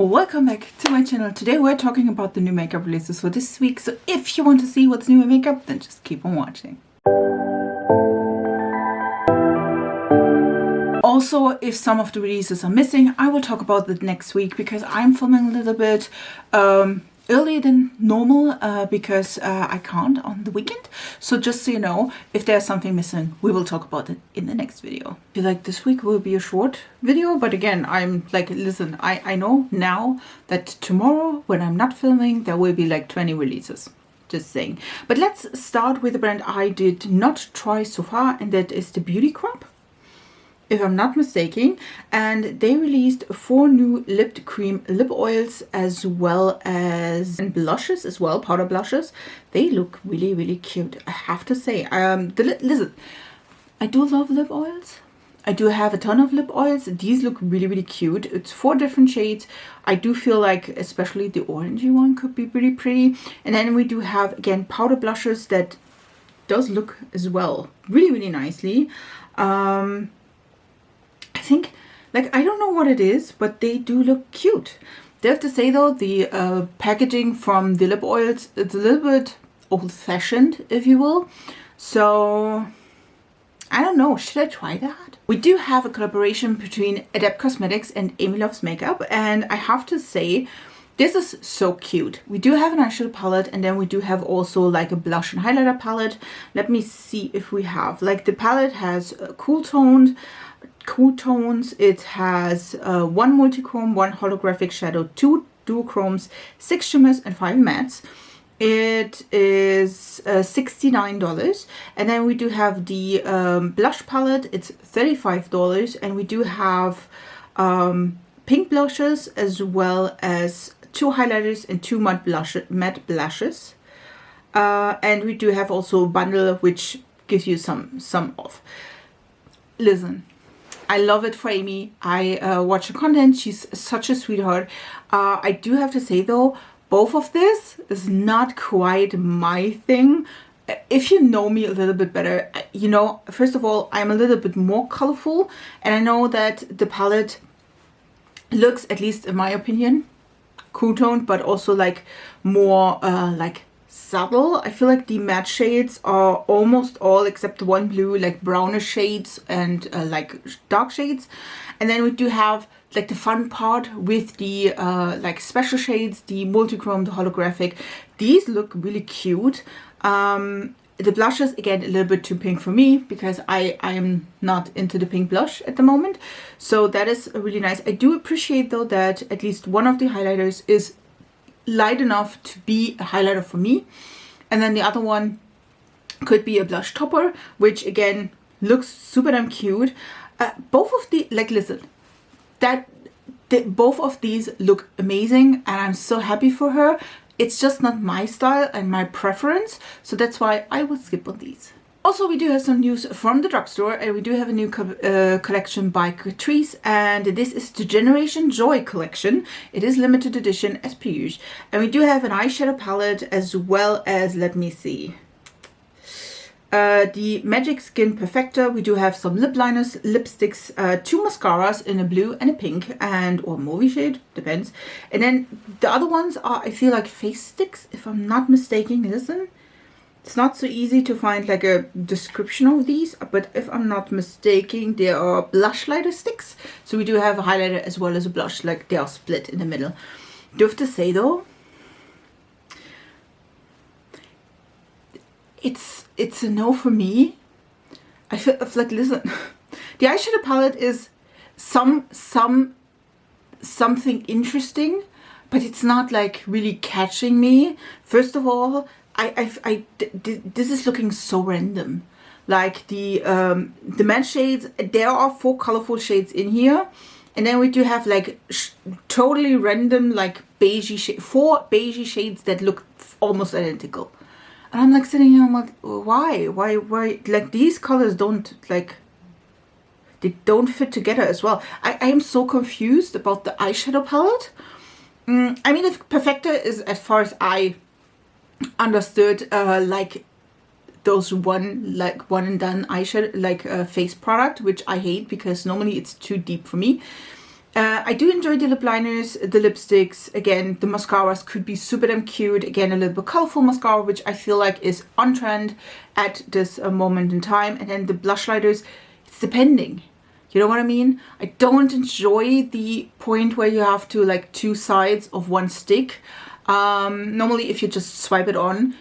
Welcome back to my channel. Today we're talking about the new makeup releases for this week. So if you want to see what's new in makeup, then just keep on watching. Also, if some of the releases are missing, I will talk about that next week because I'm filming a little bit earlier than normal because I can't on the weekend. So just so you know, if there's something missing, we will talk about it in the next video. I feel like this week will be a short video, but again, I'm like, listen, I know now that tomorrow when I'm not filming, there will be like 20 releases. Just saying. But let's start with a brand I did not try so far, and that is the Beauty Crop, if I'm not mistaken, and they released 4 new lip cream lip oils as well as blushes as well, powder blushes. They look really cute, I have to say. Listen, I do love lip oils. I do have a ton of lip oils. These look really cute. It's 4 different shades. I do feel like especially the orangey one could be pretty. And then we do have again powder blushes that does look as well really nicely. I think, like, I don't know what it is, but they do look cute. I have to say though, the packaging from the lip oils, it's a little bit old-fashioned, if you will. So I don't know, should I try that? We do have a collaboration between Adep Cosmetics and Amy Loves Makeup, and I have to say, this is so cute. We do have an eyeshadow palette, and then we do have also like a blush and highlighter palette. Let me see if we have, like, the palette has cool tones. It has 1 multi-chrome, 1 holographic shadow, 2 duochromes, 6 shimmers, and 5 mattes. It is $69, and then we do have the blush palette. It's $35, and we do have pink blushes as well as 2 highlighters and 2 matte blushes. And we do have also a bundle which gives you some off. Listen, I love it for Amy. I watch her content. She's such a sweetheart. I do have to say though, both of this is not quite my thing. If you know me a little bit better, you know, first of all, I'm a little bit more colorful, and I know that the palette looks, at least in my opinion, cool toned, but also like more like subtle. I feel like the matte shades are almost all except the one blue, like brownish shades and like dark shades. And then we do have like the fun part with the like special shades, the multi-chrome, the holographic. These look really cute. The blushes, again, a little bit too pink for me because I am not into the pink blush at the moment. So that is really nice. I do appreciate though that at least one of the highlighters is light enough to be a highlighter for me, and then the other one could be a blush topper, which again looks super damn cute. Both of the, like, listen, both of these look amazing, and I'm so happy for her. It's just not my style and my preference, so that's why I will skip on these. Also, we do have some news from the drugstore, and we do have a new collection by Catrice, and this is the Generation Joy collection. It is limited edition as per usual, and we do have an eyeshadow palette as well as, let me see, the Magic Skin Perfector. We do have some lip liners, lipsticks, 2 mascaras in a blue and a pink, and or movie shade, depends. And then the other ones are, I feel like, face sticks, if I'm not mistaken. Listen, it's not so easy to find like a description of these, but if I'm not mistaken, they are blush lighter sticks. So we do have a highlighter as well as a blush, like they are split in the middle. Do have to say though, it's a no for me. I feel like, listen, the eyeshadow palette is something interesting, but it's not like really catching me. First of all, this is looking so random. Like the matte shades, there are 4 colorful shades in here, and then we do have like totally random like beigey 4 beigey shades that look almost identical. And I'm like sitting here, I'm like, why? Like, these colors don't, like, they don't fit together as well. I am so confused about the eyeshadow palette. I mean, if Perfector is, as far as I understood, like those one and done eyeshadow, like face product, which I hate because normally it's too deep for me. I do enjoy the lip liners, the lipsticks. Again, the mascaras could be super damn cute. Again, a little bit colorful mascara, which I feel like is on trend at this moment in time. And then the blush lighters, it's depending. You know what I mean? I don't enjoy the point where you have to like two sides of one stick. Normally, if you just swipe it on,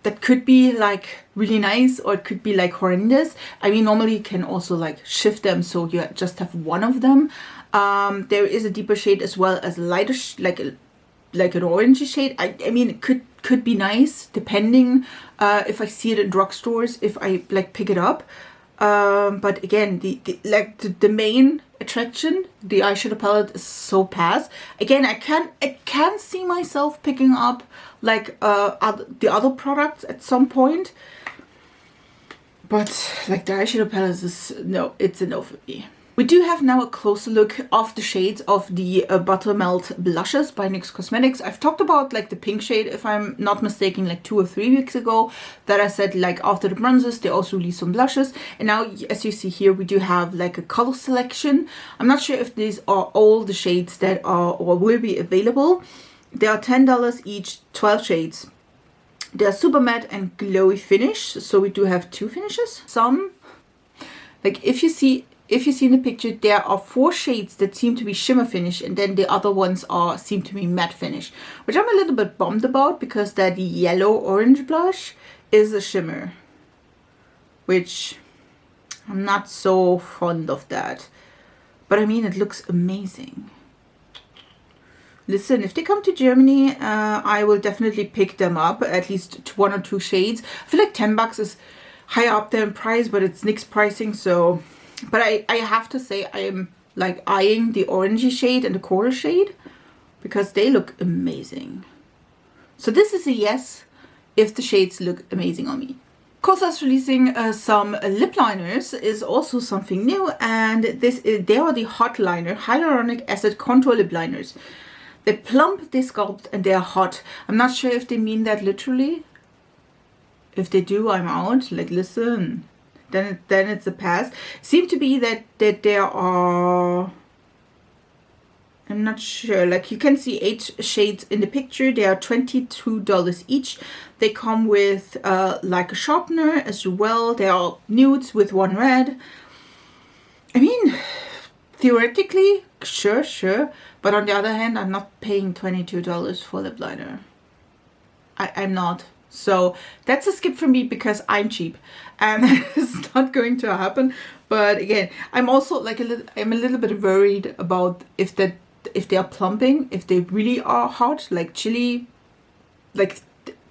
that could be like really nice, or it could be like horrendous. I mean, normally you can also like shift them so you just have one of them. There is a deeper shade as well as a lighter, like an orangey shade. I mean, it could be nice depending if I see it in drugstores, if I like pick it up. But again, the main attraction, the eyeshadow palette, is so pass. Again, I can see myself picking up like the other products at some point, but like the eyeshadow palette is no, it's a no for me. We do have now a closer look of the shades of the Buttermelt blushes by NYX Cosmetics. I've talked about like the pink shade, if I'm not mistaken, like 2 or 3 weeks ago, that I said like after the bronzers they also released some blushes. And now, as you see here, we do have like a color selection. I'm not sure if these are all the shades that are or will be available. They are $10 each, 12 shades. They are super matte and glowy finish, so we do have 2 finishes. Some, like if you see in the picture, there are 4 shades that seem to be shimmer finish, and then the other ones seem to be matte finish, which I'm a little bit bummed about, because that yellow orange blush is a shimmer, which I'm not so fond of that. But I mean, it looks amazing. Listen, if they come to Germany, I will definitely pick them up, at least 1 or 2 shades. I feel like $10 is higher up there in price, but it's NYX pricing, so... But I have to say, I am like eyeing the orangey shade and the coral shade, because they look amazing. So this is a yes if the shades look amazing on me. Kosas releasing some lip liners is also something new, and they are the Hotliner Hyaluronic Acid Contour Lip Liners. They're plump, they sculpt, and they're hot. I'm not sure if they mean that literally. If they do, I'm out. Like, listen. Then it's a pass. Seem to be that there are, I'm not sure, like you can see 8 shades in the picture. They are $22 each. They come with like a sharpener as well. They are nudes with 1 red. I mean, theoretically, sure. But on the other hand, I'm not paying $22 for lip liner. I'm not. So that's a skip for me, because I'm cheap and it's not going to happen. But again, I'm also like I'm a little bit worried about if they are plumping, if they really are hot, like chili, like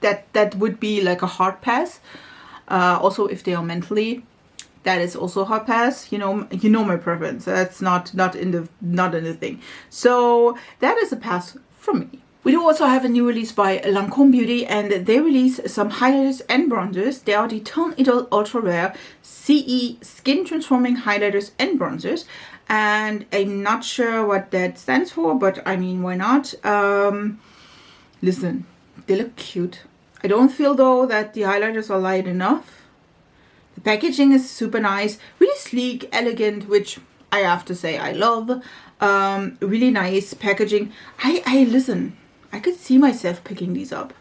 that would be like a hard pass. Also, if they are mentally, that is also a hard pass. You know my preference. That's not in the thing. So that is a pass from me. We do also have a new release by Lancome Beauty, and they release some highlighters and bronzers. They are the Tint Idole Ultra Rare CE Skin Transforming Highlighters and Bronzers. And I'm not sure what that stands for, but I mean, why not? Listen, they look cute. I don't feel though that the highlighters are light enough. The packaging is super nice, really sleek, elegant, which I have to say I love. Really nice packaging. Listen, I could see myself picking these up.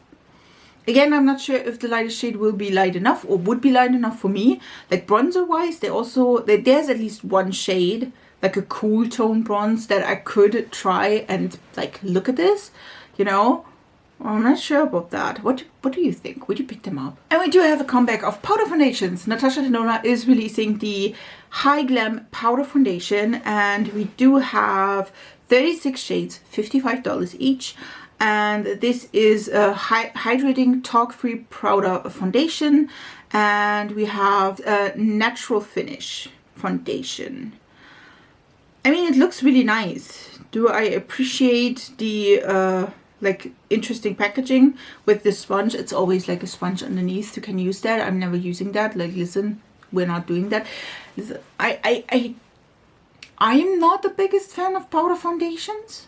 Again, I'm not sure if the lightest shade will be light enough or would be light enough for me. Like bronzer wise, there's at least 1 shade, like a cool tone bronze, that I could try and like look at this, you know. I'm not sure about that. What do you think? Would you pick them up? And we do have a comeback of powder foundations. Natasha Denona is releasing the Hy-Glam powder foundation, and we do have 36 shades, $55 each. And this is a hydrating talc-free powder foundation, and we have a natural finish foundation. I mean, it looks really nice. Do I appreciate the like interesting packaging with this sponge? It's always like a sponge underneath. You can use that. I'm never using that. Like, listen, we're not doing that. Listen, I am not the biggest fan of powder foundations.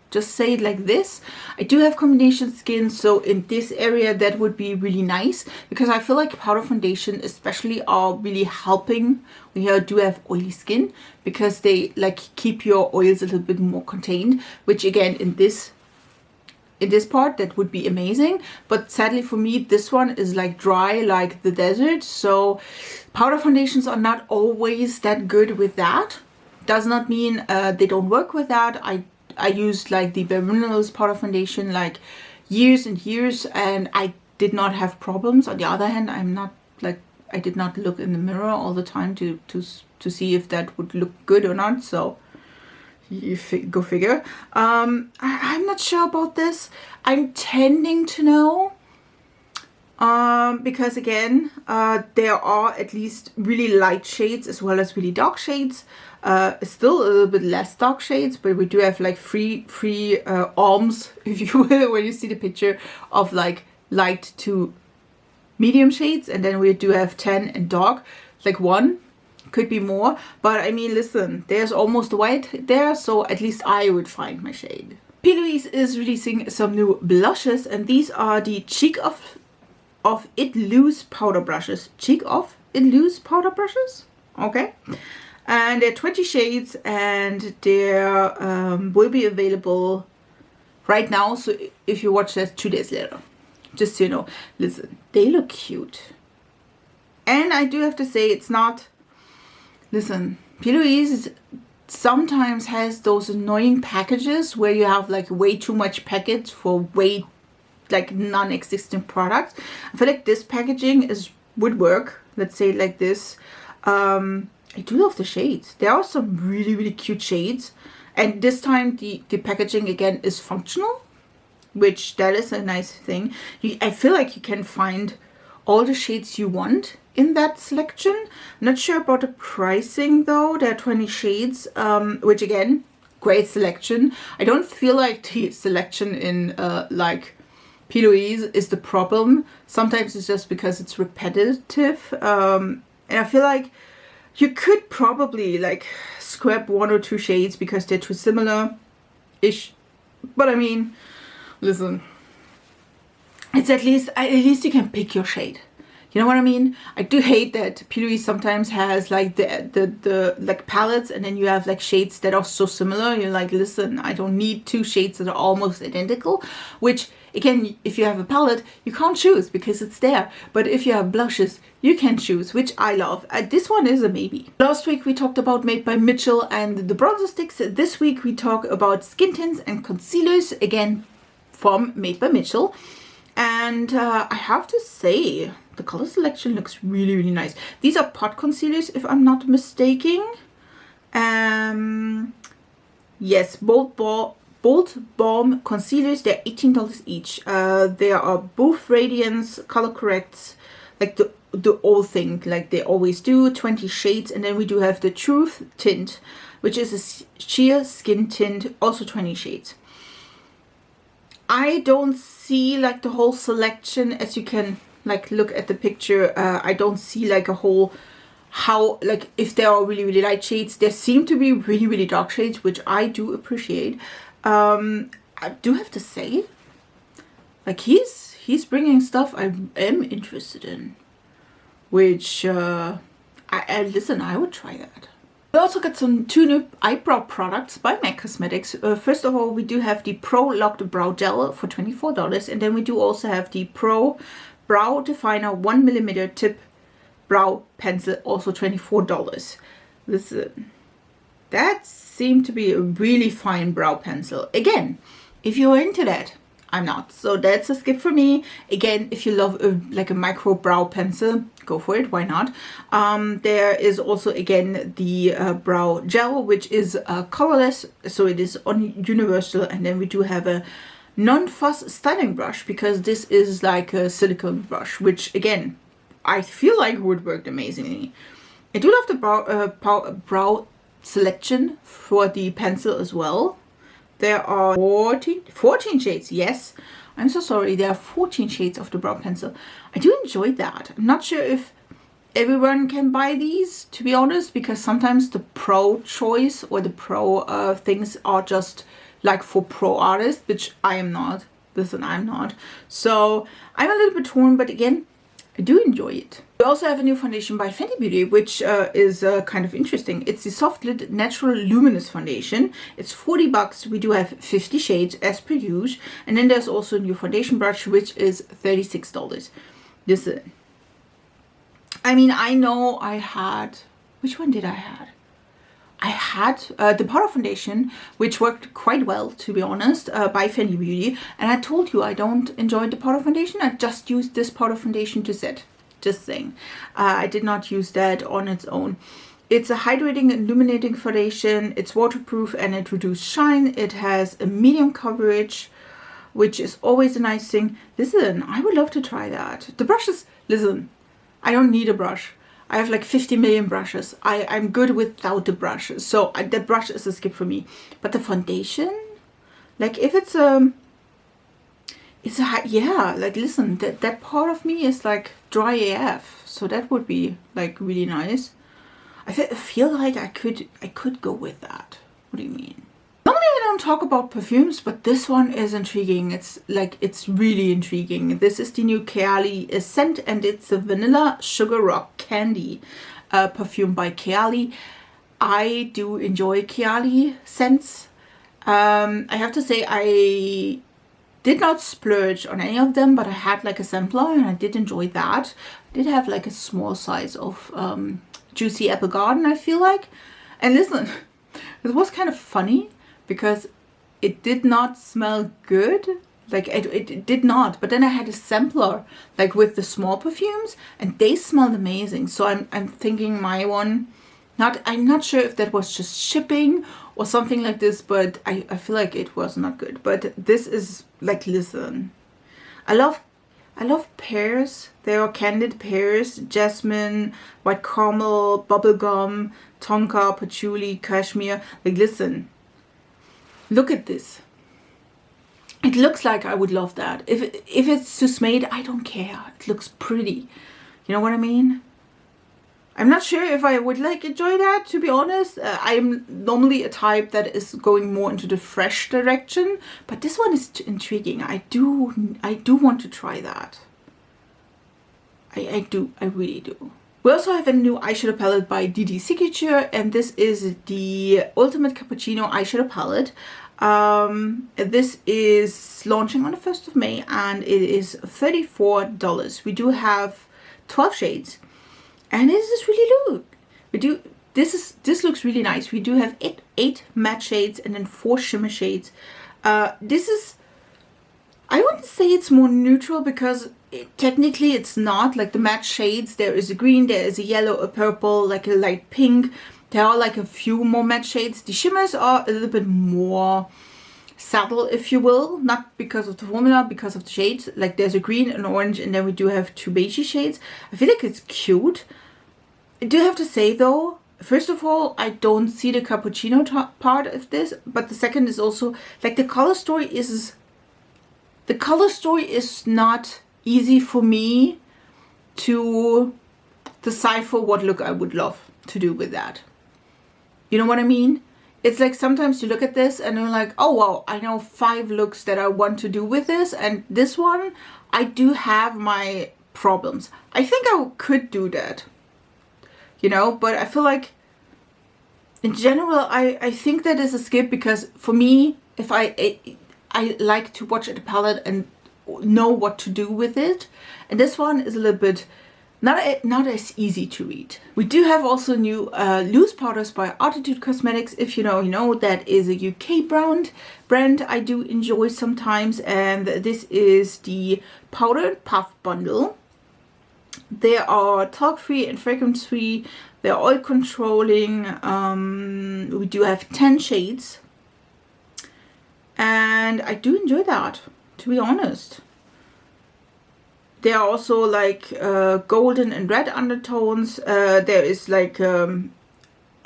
just say it like this. I do have combination skin, so in this area that would be really nice, because I feel like powder foundation especially are really helping when you do have oily skin, because they like keep your oils a little bit more contained, which again in this part that would be amazing. But sadly for me, this one is like dry like the desert, so powder foundations are not always that good with that. Does not mean they don't work with that. I used like the Bare Minerals powder foundation like years and years, and I did not have problems. On the other hand, I'm not like, I did not look in the mirror all the time to see if that would look good or not, so you go figure. I'm not sure about this. I'm tending to know, because again, there are at least really light shades as well as really dark shades. Still a little bit less dark shades, but we do have like three arms, if you will, when you see the picture of like light to medium shades, and then we do have 10 and dark, like 1, could be more, but I mean, listen, there's almost white there, so at least I would find my shade. P.Louise is releasing some new blushes, and these are the Cheek of It Loose powder brushes. Cheek of It Loose powder brushes, okay. And they're 20 shades, and they will be available right now. So if you watch that 2 days later, just so you know. Listen, they look cute. And I do have to say, it's not, listen, P.Louise sometimes has those annoying packages where you have like way too much packets for way like non-existent products. I feel like this packaging would work. Let's say it like this. I do love the shades. There are some really, really cute shades. And this time the packaging again is functional, which that is a nice thing. I feel like you can find all the shades you want in that selection. I'm not sure about the pricing though. There are 20 shades, which again, great selection. I don't feel like the selection in like P.Louise is the problem. Sometimes it's just because it's repetitive. And I feel like you could probably like scrap 1 or 2 shades because they're too similar-ish. But I mean, listen, it's at least you can pick your shade. You know what I mean? I do hate that P.Louise sometimes has like the like palettes, and then you have like shades that are so similar. You're like, listen, I don't need 2 shades that are almost identical. Which again, if you have a palette, you can't choose because it's there. But if you have blushes, you can choose, which I love. This one is a maybe. Last week we talked about Made by Mitchell and the bronzer sticks. This week we talk about skin tints and concealers, again from Made by Mitchell. And I have to say, the color selection looks really, really nice. These are pot concealers, if I'm not mistaken. Yes, Bold Balm concealers. They're $18 each. There are both Radiance, Color Corrects, like the old thing, like they always do, 20 shades. And then we do have the Truth Tint, which is a sheer skin tint, also 20 shades. I don't see like the whole selection, as you can like look at the picture. I don't see like a whole, how, like if there are really, really light shades. There seem to be really, really dark shades, which I do appreciate. I do have to say, like he's bringing stuff I am interested in, which listen, I would try that. We also got 2 new eyebrow products by MAC Cosmetics. First of all, we do have the Pro Locked Brow Gel for $24, and then we do also have the Pro Brow Definer 1mm Tip Brow Pencil, also $24. Listen, that seemed to be a really fine brow pencil. Again, if you're into that, I'm not, so that's a skip for me. Again, if you love like a micro brow pencil, go for it, why not. There is also again the brow gel, which is colorless, so it is universal. And then we do have a non-fuss styling brush, because this is like a silicone brush, which again I feel like would work amazingly. I do love the brow selection for the pencil as well. There are 14 shades. Yes, I'm so sorry. There are 14 shades of the brow pencil. I do enjoy that. I'm not sure if everyone can buy these, to be honest, because sometimes the pro choice or the pro things are just like for pro artists, which I am not. Listen, I'm not. So I'm a little bit torn, but again, I do enjoy it. We also have a new foundation by Fenty Beauty, which is kind of interesting. It's the Soft Lit Natural Luminous Foundation. It's 40 bucks. We do have 50 shades as per usual. And then there's also a new foundation brush, which is $36. Listen, I mean, I know I had, which one did I have? I had the powder foundation, which worked quite well, to be honest, by Fenty Beauty. And I told you I don't enjoy the powder foundation. I just used this powder foundation to set. Just saying. I did not use that on its own. It's a hydrating and illuminating foundation. It's waterproof and it reduces shine. It has a medium coverage, which is always a nice thing. Listen, I would love to try that. The brushes, listen, I don't need a brush. I have like 50 million brushes. I'm good without the brushes. So the brush is a skip for me. But the foundation, like if it's yeah, like listen, that part of me is like dry AF. So that would be like really nice. I feel like I could go with that. What do you mean? Normally I don't talk about perfumes, but this one is intriguing. It's really intriguing. This is the new Kayali scent, and it's the Vanilla Sugar Rock Candy perfume by Kayali. I do enjoy Kayali scents. I have to say I did not splurge on any of them, but I had like a sampler and I did enjoy that. I did have like a small size of Juicy Apple Garden, I feel like. And listen, it was kind of funny because it did not smell good. Like it did not. But then I had a sampler like with the small perfumes and they smelled amazing. So I'm thinking my one, I'm not sure if that was just shipping or something like this, but I feel like it was not good. But this is like, listen, I love pears. There are candied pears, jasmine, white caramel, bubblegum, tonka, patchouli, cashmere. Like listen, look at this. It looks like I would love that. If it's just made, I don't care. It looks pretty. You know what I mean? I'm not sure if I would like enjoy that, to be honest. I'm normally a type that is going more into the fresh direction, but this one is intriguing. I do want to try that. I really do. We also have a new eyeshadow palette by Dede Signature, and this is the Ultimate Cappuccino eyeshadow palette. This is launching on the 1st of May and it is $34. We do have 12 shades. And this is really good. This looks really nice. We do have eight matte shades and then 4 shimmer shades. This is, I wouldn't say it's more neutral because technically it's not. Like the matte shades, there is a green, there is a yellow, a purple, like a light pink. There are like a few more matte shades. The shimmers are a little bit more subtle, if you will, not because of the formula, because of the shades. Like there's a green, an orange, and then we do have 2 beigey shades. I feel like it's cute. I do have to say though, first of all, I don't see the cappuccino part of this, but the second is also like the color story is not easy for me to decipher what look I would love to do with that. You know what I mean? It's like sometimes you look at this and you're like, oh wow, I know 5 looks that I want to do with this, and this one I do have my problems. I think I could do that, you know, but I feel like in general I think that is a skip, because for me, if I like to watch the palette and know what to do with it, and this one is a little bit not as easy to read. We do have also new loose powders by Adep Cosmetics. If you know, that is a UK brand I do enjoy sometimes, and this is the powder and puff bundle. They are talc free and fragrance free. They're oil controlling. We do have 10 shades, and I do enjoy that, to be honest. There are also like golden and red undertones. There is like a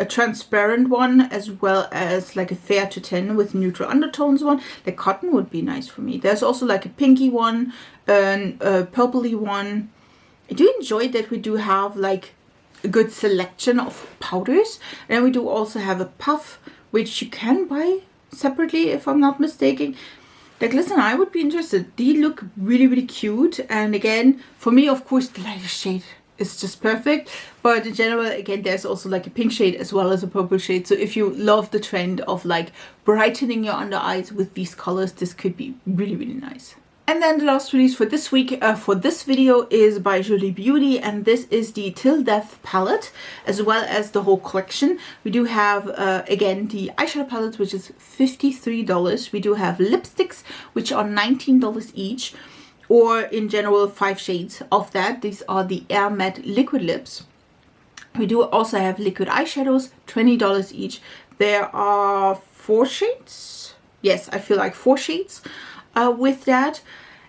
transparent one, as well as like a fair to tan with neutral undertones one. The cotton would be nice for me. There's also like a pinky one, and a purpley one. I do enjoy that we do have like a good selection of powders. And we do also have a puff, which you can buy separately, if I'm not mistaken. Like, listen, I would be interested. They look really, really cute. And again, for me, of course, the lighter shade is just perfect. But in general, again, there's also like a pink shade as well as a purple shade. So if you love the trend of like brightening your under eyes with these colors, this could be really, really nice. And then the last release for this week, for this video, is by Fenty Beauty, and this is the Till Death palette, as well as the whole collection. We do have, again, the eyeshadow palette, which is $53. We do have lipsticks, which are $19 each, or in general, 5 shades of that. These are the Air Matte Liquid Lips. We do also have liquid eyeshadows, $20 each. There are 4 shades. Yes, I feel like 4 shades. With that,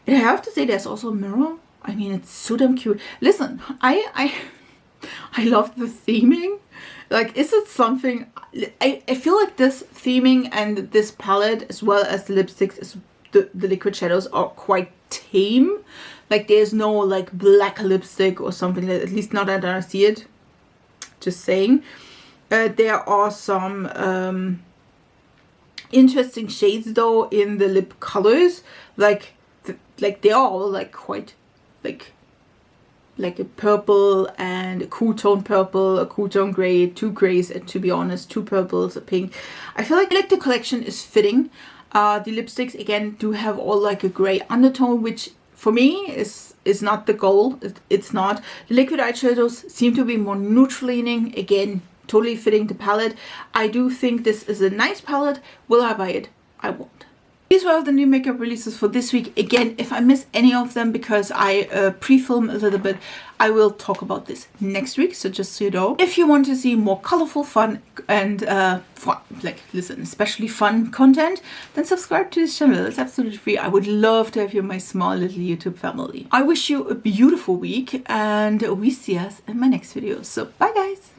and I have to say there's also a mirror. I mean, it's so damn cute. Listen, I love the theming. Like, is it something? I feel like this theming and this palette, as well as the lipsticks, the liquid shadows, are quite tame. Like, there's no like black lipstick or something, at least not that I see it. Just saying. There are some interesting shades though in the lip colors, like they're all like quite like a purple and a cool tone purple, a cool tone gray, 2 grays, and to be honest 2 purples, a pink. I feel like the collection is fitting. The lipsticks again do have all like a gray undertone, which for me is not the goal. It's not. The liquid eyeshadows seem to be more neutral leaning, again totally fitting the palette. I do think this is a nice palette. Will I buy it? I won't. These were the new makeup releases for this week. Again, if I miss any of them because I pre-film a little bit, I will talk about this next week. So just so you know, if you want to see more colorful, fun, and fun, like, listen, especially fun content, then subscribe to this channel. It's absolutely free. I would love to have you in my small little YouTube family. I wish you a beautiful week, and we see us in my next video. So bye guys.